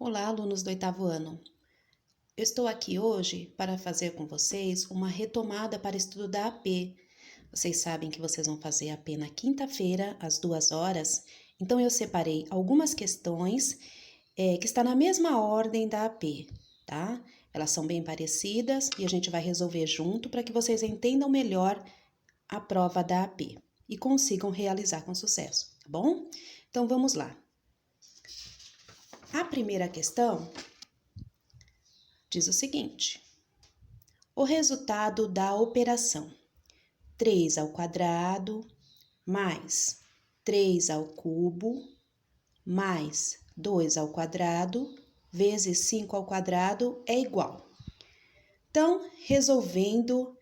Olá, alunos do oitavo ano. Eu estou aqui hoje para fazer com vocês uma retomada para estudo da AP. Vocês sabem que vocês vão fazer a AP na quinta-feira, às 2 horas. Então, eu separei algumas questões que estão na mesma ordem da AP, tá? Elas são bem parecidas e a gente vai resolver junto para que vocês entendam melhor a prova da AP e consigam realizar com sucesso, tá bom? Então, vamos lá. A primeira questão diz o seguinte: o resultado da operação 3 ao quadrado mais 3 ao cubo mais 2 ao quadrado vezes 5 ao quadrado é igual. Então, resolvendo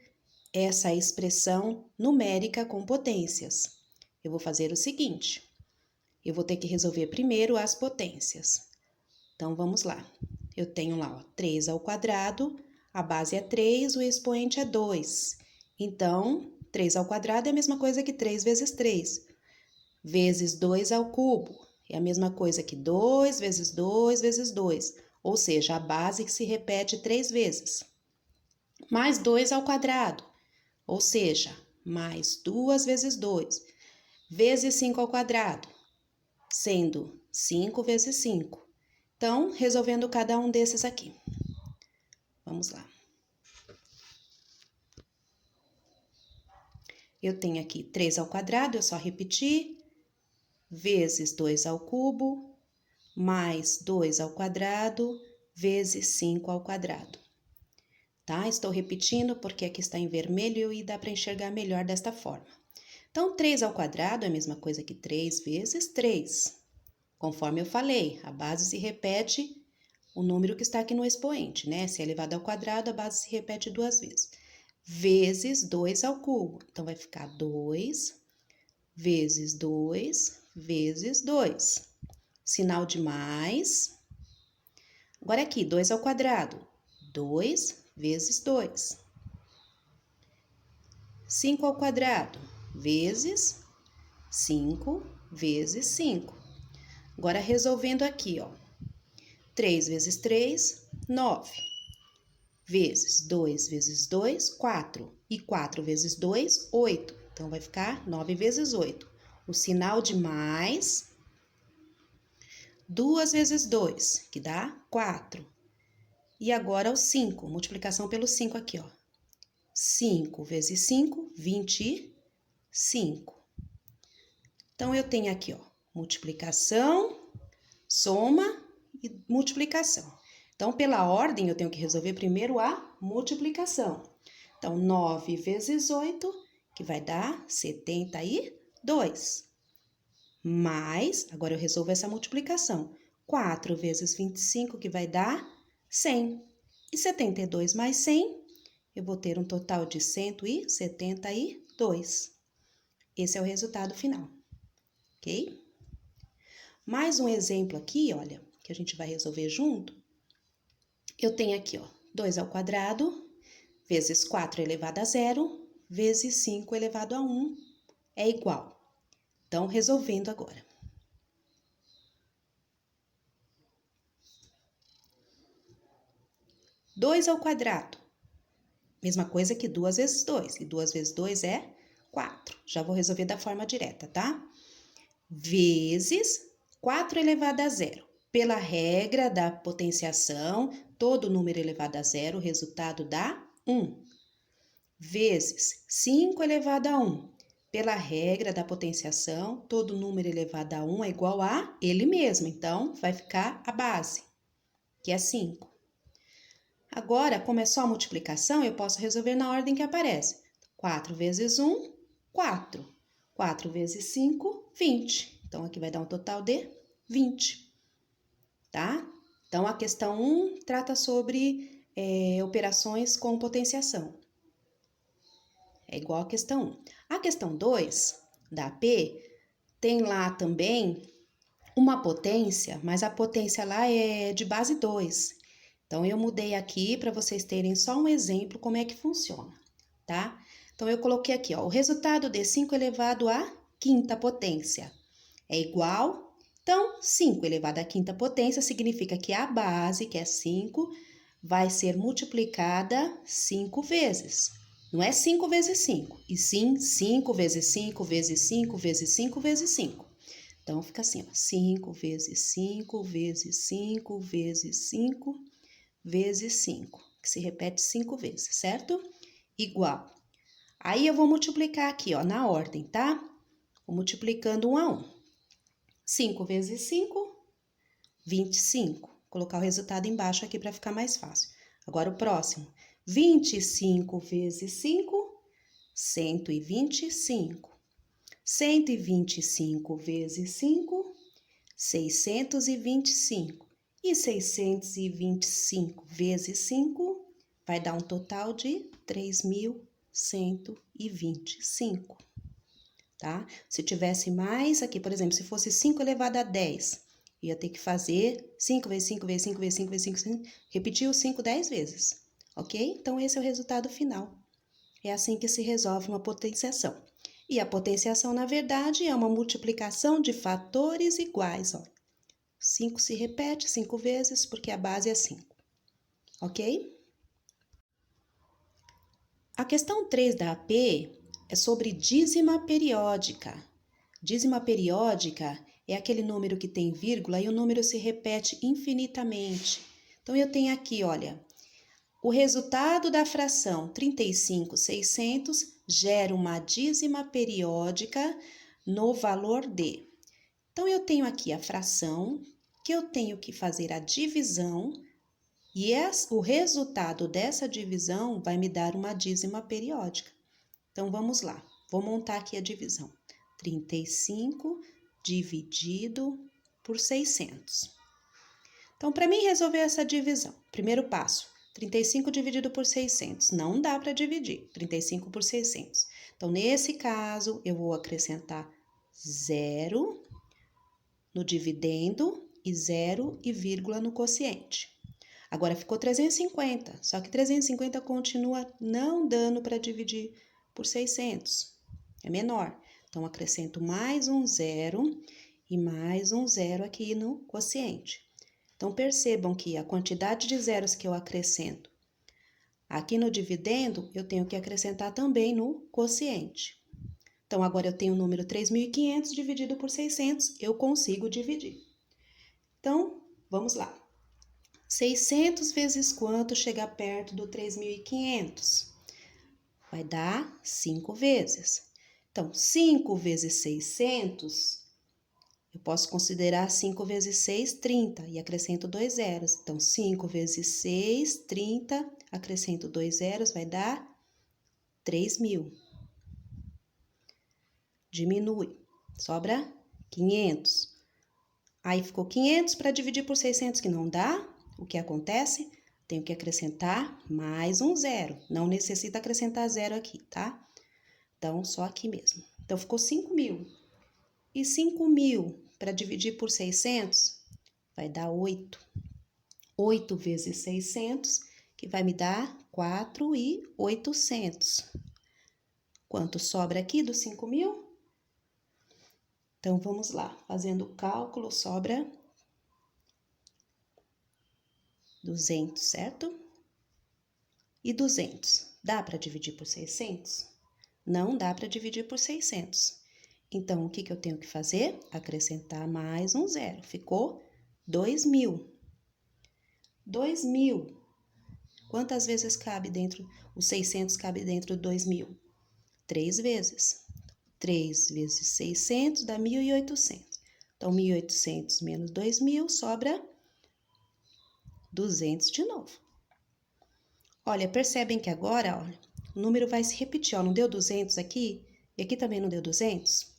essa expressão numérica com potências, eu vou fazer o seguinte: eu vou ter que resolver primeiro as potências. Então, vamos lá. Eu tenho lá, ó, 3 ao quadrado, a base é 3, o expoente é 2. Então, 3 ao quadrado é a mesma coisa que 3 vezes 3. Vezes 2 ao cubo é a mesma coisa que 2 vezes 2 vezes 2. Ou seja, a base que se repete 3 vezes. Mais 2 ao quadrado, ou seja, mais 2 vezes 2. Vezes 5 ao quadrado, sendo 5 vezes 5. Então, resolvendo cada um desses aqui. Vamos lá. Eu tenho aqui 3 ao quadrado, eu só repetir, vezes 2 ao cubo, mais 2 ao quadrado, vezes 5 ao quadrado. Tá? Estou repetindo porque aqui está em vermelho e dá para enxergar melhor desta forma. Então, 3 ao quadrado é a mesma coisa que 3 vezes 3. Conforme eu falei, a base se repete o número que está aqui no expoente, né? Se é elevado ao quadrado, a base se repete 2 vezes. Vezes 2 ao cubo. Então, vai ficar 2 vezes 2 vezes 2. Sinal de mais. Agora aqui, 2 ao quadrado. 2 vezes 2. 5 ao quadrado vezes 5 vezes 5. Agora, resolvendo aqui, ó. 3 vezes 3, 9. Vezes 2 vezes 2, 4. E 4 vezes 2, 8. Então, vai ficar 9 vezes 8. O sinal de mais, 2 vezes 2, que dá 4. E agora o 5, multiplicação pelo 5 aqui, ó. 5 vezes 5, 25. Então, eu tenho aqui, ó, multiplicação, soma e multiplicação. Então, pela ordem, eu tenho que resolver primeiro a multiplicação. Então, 9 vezes 8, que vai dar 72. Mais, agora eu resolvo essa multiplicação. 4 vezes 25, que vai dar 100. E 72 mais 100, eu vou ter um total de 172. Esse é o resultado final, ok? Mais um exemplo aqui, olha, que a gente vai resolver junto. Eu tenho aqui, ó, 2 ao quadrado, vezes 4 elevado a 0, vezes 5 elevado a 1, é igual. Então, resolvendo agora. Dois ao quadrado, mesma coisa que 2 vezes 2, e 2 vezes 2 é 4. Já vou resolver da forma direta, tá? Vezes 4 elevado a 0. Pela regra da potenciação, todo número elevado a 0, o resultado dá 1. Vezes 5 elevado a 1. Pela regra da potenciação, todo número elevado a 1 é igual a ele mesmo. Então, vai ficar a base, que é 5. Agora, como é só multiplicação, eu posso resolver na ordem que aparece. 4 vezes 1, 4. 4 vezes 5, 20. Então, aqui vai dar um total de 20, tá? Então, a questão 1 trata sobre operações com potenciação. É igual à questão 1. A questão 2, da AP, tem lá também uma potência, mas a potência lá é de base 2. Então, eu mudei aqui para vocês terem só um exemplo como é que funciona, tá? Então, eu coloquei aqui, ó, o resultado de 5 elevado à quinta potência é igual Então, 5 elevado à quinta potência significa que a base, que é 5, vai ser multiplicada 5 vezes. Não é 5 vezes 5, e sim 5 vezes 5 vezes 5 vezes 5 vezes 5. Então, fica assim, ó, 5 vezes 5 vezes 5 vezes 5 vezes 5, que se repete 5 vezes, certo? Igual. Aí, eu vou multiplicar aqui, ó, na ordem, tá? Vou multiplicando 1 a 1. 5 vezes 5, 25. Vou colocar o resultado embaixo aqui para ficar mais fácil. Agora, o próximo. 25 vezes 5, 125. 125 vezes 5, 625. E 625 vezes 5 vai dar um total de 3.125, tá? Se tivesse mais aqui, por exemplo, se fosse 5 elevado a 10, ia ter que fazer 5 vezes 5 vezes 5 vezes 5 vezes 5, 5, repetir o 5 10 vezes, ok? Então, esse é o resultado final. É assim que se resolve uma potenciação. E a potenciação, na verdade, é uma multiplicação de fatores iguais, ó. 5 se repete 5 vezes, porque a base é 5, ok? A questão 3 da AP é sobre dízima periódica. Dízima periódica é aquele número que tem vírgula e o número se repete infinitamente. Então, eu tenho aqui, olha, o resultado da fração 35.600 gera uma dízima periódica no valor de. Então, eu tenho aqui a fração, que eu tenho que fazer a divisão, e o resultado dessa divisão vai me dar uma dízima periódica. Então, vamos lá. Vou montar aqui a divisão. 35 dividido por 600. Então, para mim resolver essa divisão, primeiro passo, 35 dividido por 600. Não dá para dividir 35 por 600. Então, nesse caso, eu vou acrescentar 0 no dividendo e 0 e vírgula no quociente. Agora, ficou 350, só que 350 continua não dando para dividir por 600. É menor. Então, acrescento mais um 0 e mais um 0 aqui no quociente. Então, percebam que a quantidade de zeros que eu acrescento aqui no dividendo, eu tenho que acrescentar também no quociente. Então, agora eu tenho o número 3.500 dividido por 600, eu consigo dividir. Então, vamos lá. 600 vezes quanto chega perto do 3.500? Vai dar 5 vezes. Então, 5 vezes 600, eu posso considerar 5 vezes 6, 30, e acrescento 2 zeros. Então, 5 vezes 6, 30, acrescento 2 zeros, vai dar 3.000. Diminui, sobra 500. Aí, ficou 500 para dividir por 600, que não dá. O que acontece? Tenho que acrescentar mais um zero. Não necessita acrescentar zero aqui, tá? Então, só aqui mesmo. Então, ficou 5.000. E 5.000 para dividir por 600 vai dar 8. 8 vezes 600, que vai me dar 4.800. Quanto sobra aqui dos 5.000? Então, vamos lá. Fazendo o cálculo, sobra 200, certo? E 200, dá para dividir por 600? Não dá para dividir por 600. Então, o que eu tenho que fazer? Acrescentar mais um zero. Ficou 2.000. 2.000. Quantas vezes cabe dentro? Os 600 cabe dentro de 2.000? 3 vezes. 3 vezes 600 dá 1.800. Então, 1.800 menos 2.000 sobra 200 de novo. Olha, percebem que agora, olha, o número vai se repetir, ó, não deu 200 aqui, e aqui também não deu 200?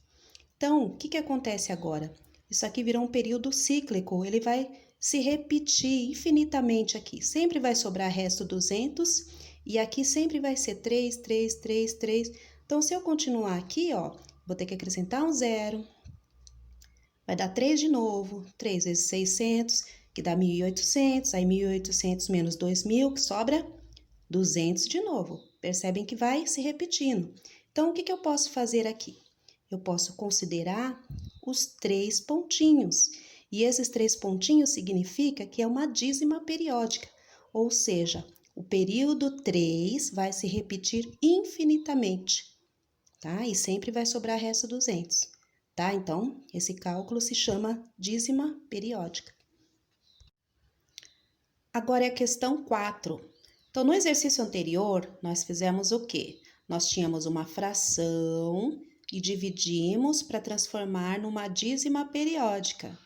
Então, o que acontece agora? Isso aqui virou um período cíclico, ele vai se repetir infinitamente aqui. Sempre vai sobrar resto 200, e aqui sempre vai ser 3, 3, 3, 3. Então, se eu continuar aqui, ó, vou ter que acrescentar um zero, vai dar 3 de novo, 3 vezes 600, que dá 1.800, aí 1.800 menos 2.000, que sobra 200 de novo. Percebem que vai se repetindo. Então, o que eu posso fazer aqui? Eu posso considerar os 3 pontinhos. E esses 3 pontinhos significa que é uma dízima periódica, ou seja, o período 3 vai se repetir infinitamente, tá? E sempre vai sobrar resto 200, tá? Então, esse cálculo se chama dízima periódica. Agora é a questão 4. Então, no exercício anterior, nós fizemos o quê? Nós tínhamos uma fração e dividimos para transformar numa dízima periódica.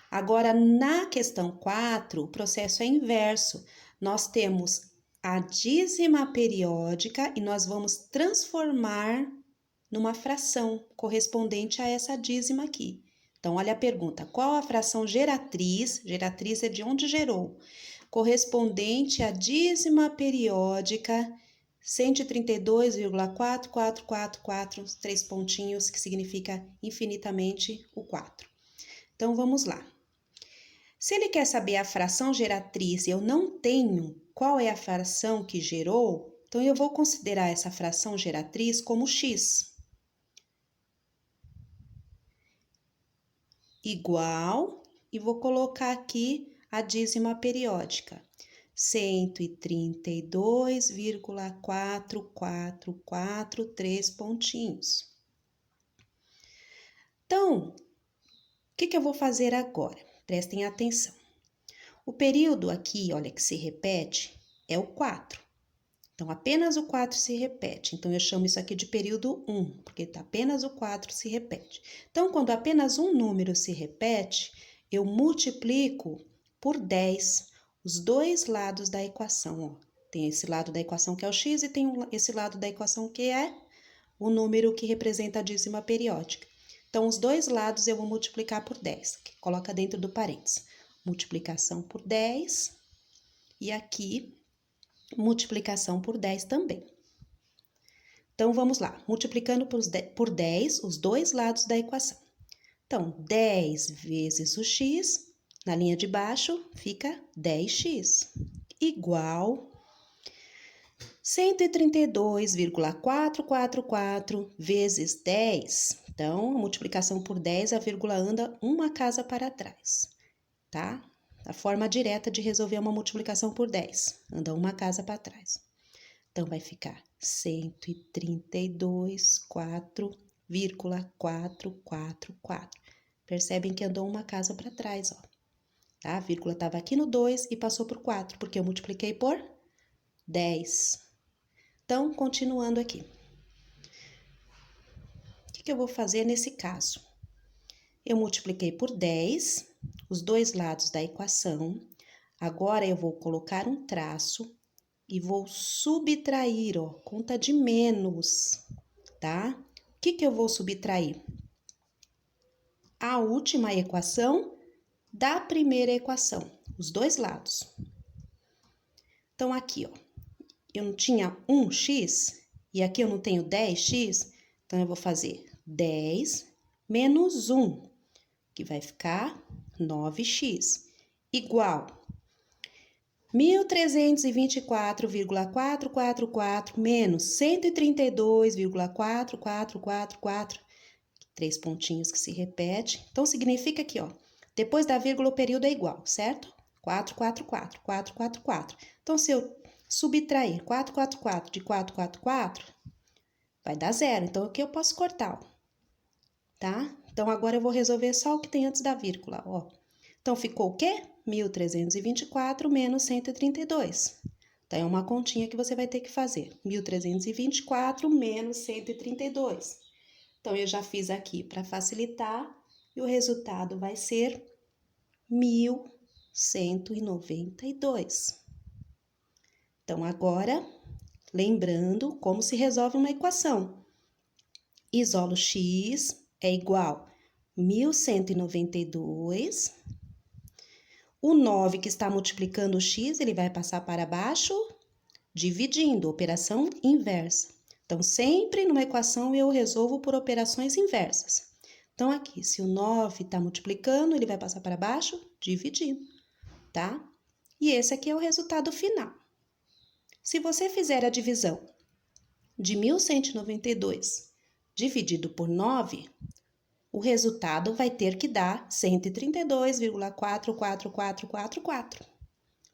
Agora, na questão 4, o processo é inverso. Nós temos a dízima periódica e nós vamos transformar numa fração correspondente a essa dízima aqui. Então, olha a pergunta: qual a fração geratriz? Geratriz é de onde gerou. Correspondente à dízima periódica 132,4444, 3 pontinhos, que significa infinitamente o 4. Então, vamos lá. Se ele quer saber a fração geratriz e eu não tenho qual é a fração que gerou, então eu vou considerar essa fração geratriz como x. Igual, e vou colocar aqui a dízima periódica. 132,444, 3 pontinhos. Então, o que eu vou fazer agora? Prestem atenção. O período aqui, olha, que se repete, é o 4. Então, apenas o 4 se repete. Então, eu chamo isso aqui de período 1, porque apenas o 4 se repete. Então, quando apenas um número se repete, eu multiplico por 10 os dois lados da equação. Ó. Tem esse lado da equação que é o x e tem esse lado da equação que é o número que representa a dízima periódica. Então, os dois lados eu vou multiplicar por 10, que coloca dentro do parênteses. Multiplicação por 10 e aqui multiplicação por 10 também. Então, vamos lá. Multiplicando por 10 os dois lados da equação. Então, 10 vezes o x, na linha de baixo, fica 10x, igual 132,444 vezes 10. Então, a multiplicação por 10, a vírgula anda uma casa para trás, tá? A forma direta de resolver uma multiplicação por 10, anda uma casa para trás. Então, vai ficar 132,444. Percebem que andou uma casa para trás, ó. Tá? A vírgula estava aqui no 2 e passou por 4, porque eu multipliquei por 10. Então, continuando aqui. O que eu vou fazer nesse caso? Eu multipliquei por 10 os dois lados da equação. Agora, eu vou colocar um traço e vou subtrair, ó, conta de menos, tá? O que eu vou subtrair? A última equação da primeira equação, os dois lados. Então, aqui, ó, eu não tinha 1x e aqui eu não tenho 10x, então eu vou fazer 10 menos 1, que vai ficar 9x, igual 1.324,444 menos 132,4444, 3 pontinhos que se repete. Então, significa que, ó, depois da vírgula o período é igual, certo? 444, 444. Então, se eu subtrair 444 de 444, vai dar 0. Então, aqui eu posso cortar, ó, tá? Então, agora eu vou resolver só o que tem antes da vírgula, ó. Então, ficou o quê? 1.324 menos 132. Então, é uma continha que você vai ter que fazer. 1.324 menos 132. Então, eu já fiz aqui para facilitar e o resultado vai ser 1.192. Então, agora, lembrando como se resolve uma equação. Isolo x é igual a 1.192. O 9 que está multiplicando o x, ele vai passar para baixo, dividindo, operação inversa. Então, sempre numa equação eu resolvo por operações inversas. Então, aqui, se o 9 está multiplicando, ele vai passar para baixo, dividindo, tá? E esse aqui é o resultado final. Se você fizer a divisão de 1.192 dividido por 9, o resultado vai ter que dar 132,44444,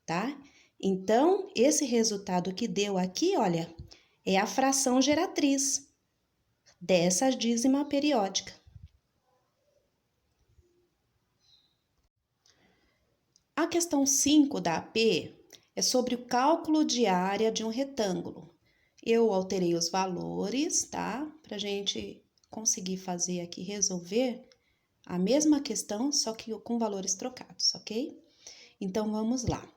tá? Então, esse resultado que deu aqui, olha, é a fração geratriz dessa dízima periódica. A questão 5 da AP é sobre o cálculo de área de um retângulo. Eu alterei os valores, tá? Pra gente conseguir fazer aqui, resolver a mesma questão, só que com valores trocados, ok? Então, vamos lá.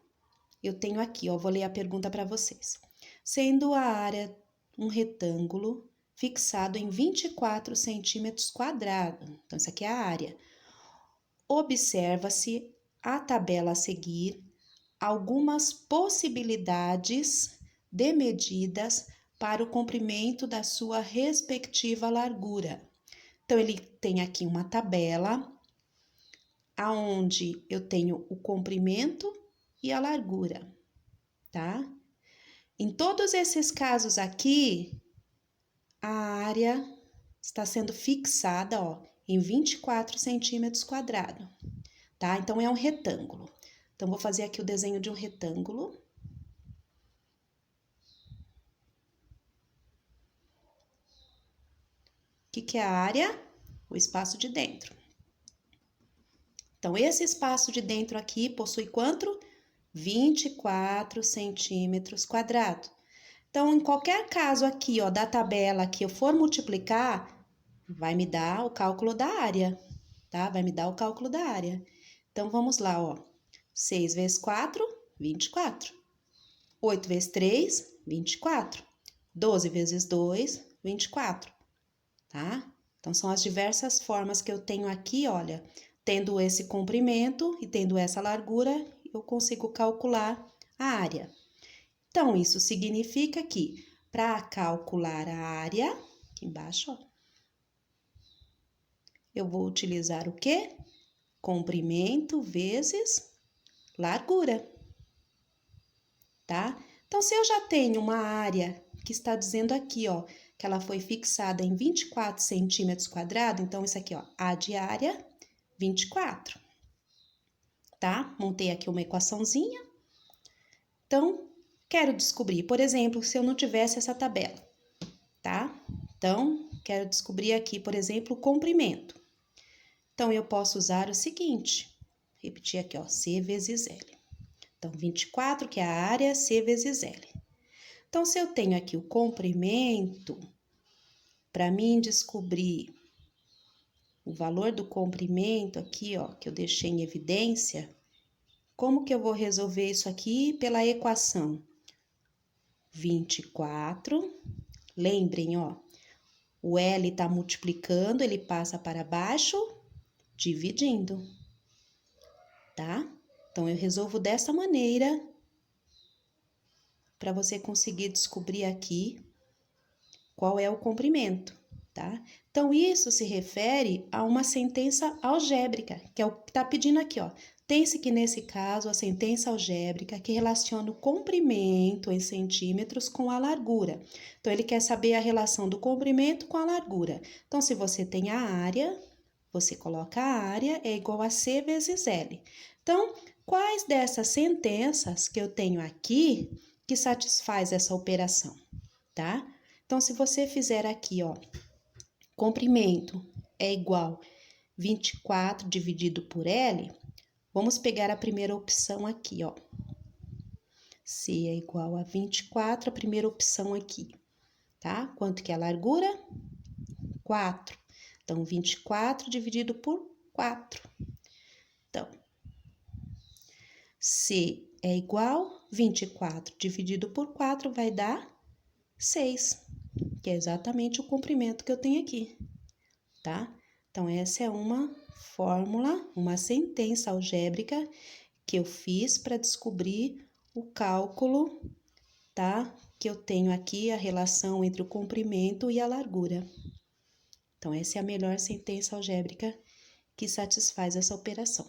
Eu tenho aqui, ó, vou ler a pergunta para vocês. Sendo a área um retângulo fixado em 24 centímetros quadrados, então, isso aqui é a área. Observa-se a tabela a seguir algumas possibilidades de medidas para o comprimento da sua respectiva largura. Então, ele tem aqui uma tabela aonde eu tenho o comprimento e a largura, tá? Em todos esses casos aqui, a área está sendo fixada, ó, em 24 centímetros quadrados, tá? Então, é um retângulo. Então, vou fazer aqui o desenho de um retângulo. O que é a área? O espaço de dentro. Então, esse espaço de dentro aqui possui quanto? 24 centímetros quadrados. Então, em qualquer caso aqui, ó, da tabela que eu for multiplicar, vai me dar o cálculo da área, tá? Vai me dar o cálculo da área. Então, vamos lá, ó. 6 vezes 4, 24. 8 vezes 3, 24. 12 vezes 2, 24, tá? Então, são as diversas formas que eu tenho aqui, olha. Tendo esse comprimento e tendo essa largura, eu consigo calcular a área. Então, isso significa que, para calcular a área, aqui embaixo, ó, eu vou utilizar o quê? Comprimento vezes largura, tá? Então, se eu já tenho uma área que está dizendo aqui, ó, que ela foi fixada em 24 centímetros quadrados, então, isso aqui, ó, A de área, 24, tá? Montei aqui uma equaçãozinha. Então, quero descobrir, por exemplo, se eu não tivesse essa tabela, tá? Então, quero descobrir aqui, por exemplo, o comprimento. Então, eu posso usar o seguinte, repetir aqui, ó, C vezes L. Então, 24, que é a área, C vezes L. Então, se eu tenho aqui o comprimento, para mim descobrir o valor do comprimento aqui, ó, que eu deixei em evidência, como que eu vou resolver isso aqui pela equação? 24, lembrem, ó, o L está multiplicando, ele passa para baixo, dividindo, tá? Então, eu resolvo dessa maneira, para você conseguir descobrir aqui qual é o comprimento, tá? Então, isso se refere a uma sentença algébrica, que é o que está pedindo aqui, ó. Tem-se que, nesse caso, a sentença algébrica que relaciona o comprimento em centímetros com a largura. Então, ele quer saber a relação do comprimento com a largura. Então, se você tem a área, você coloca a área é igual a C vezes L. Então, quais dessas sentenças que eu tenho aqui que satisfaz essa operação, tá? Então, se você fizer aqui, ó, comprimento é igual 24 dividido por L, vamos pegar a primeira opção aqui, ó. C é igual a 24, a primeira opção aqui, tá? Quanto que é a largura? 4. Então, 24 dividido por 4. Então, C é igual 24 dividido por 4 vai dar 6, que é exatamente o comprimento que eu tenho aqui, tá? Então, essa é uma fórmula, uma sentença algébrica que eu fiz para descobrir o cálculo, tá? Que eu tenho aqui a relação entre o comprimento e a largura. Então, essa é a melhor sentença algébrica que satisfaz essa operação.